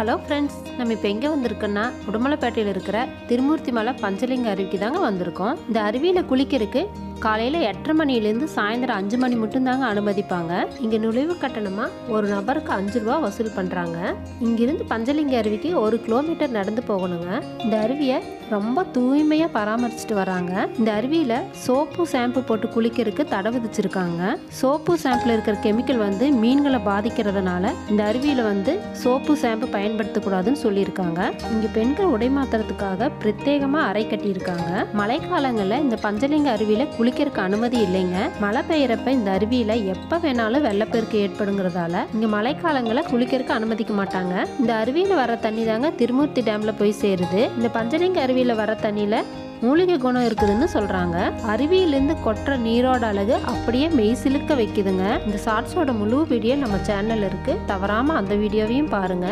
Hello friends, நம்ம இப்போ எங்கே வந்திருக்கோன்னா உடுமலைப்பேட்டையில் இருக்கிற திருமூர்த்தி மலை பஞ்சலிங்க அருவிக்கு தாங்க வந்திருக்கோம். இந்த அருவியில் குளிக்கிறதுக்கு காலையில் 8:30 மணிலேருந்து சாயந்தரம் 5 மணி மட்டும்தாங்க அனுமதிப்பாங்க. இங்கே நுழைவு கட்டணமாக ஒரு நபருக்கு 5 ரூபா வசூல் பண்ணுறாங்க. இங்கிருந்து பஞ்சலிங்க அருவிக்கு 1 கிலோமீட்டர் நடந்து போகணுங்க. இந்த அருவியை ரொம்ப தூய்மையாக பராமரிச்சுட்டு வராங்க. இந்த அருவியில் சோப்பு ஷாம்பு போட்டு குளிக்கிறதுக்கு தடை விதிச்சிருக்காங்க. சோப்பு ஷாம்பில் இருக்கிற கெமிக்கல் வந்து மீன்களை பாதிக்கிறதுனால இந்த அருவியில் சோப்பு ஷாம்பு பயன்படுத்தக்கூடாதுன்னு சொல்லியிருக்காங்க. இங்கே பெண்கள் உடை மாத்துறதுக்காக பிரத்யேகமாக அறை கட்டியிருக்காங்க. மழைக்காலங்களில் இந்த பஞ்சலிங்க அருவியில் குளிக்கிறதுக்கு அனுமதி இல்லைங்க. மழை பெய்யறப்ப இந்த அருவியில் எப்போ வேணாலும் வெள்ளப்பெருக்கு ஏற்படுங்கிறதால இங்கே மழைக்காலங்களில் குளிக்கிறதுக்கு அனுமதிக்க மாட்டாங்க. இந்த அருவியில் வர தண்ணி தாங்க திருமூர்த்தி டேமில் போய் சேருது. இந்த பஞ்சலிங்க அருவியில் வர தண்ணியில் மூலிகை குணம் இருக்குதுன்னு சொல்றாங்க. அருவியிலிருந்து கொட்டுற நீரோட அழகு அப்படியே மெய் சிலுக்க வைக்குதுங்க. இந்த ஷார்ட்ஸோட முழு வீடியோ நம்ம சேனல்ல இருக்கு, தவறாம அந்த வீடியோவையும் பாருங்க.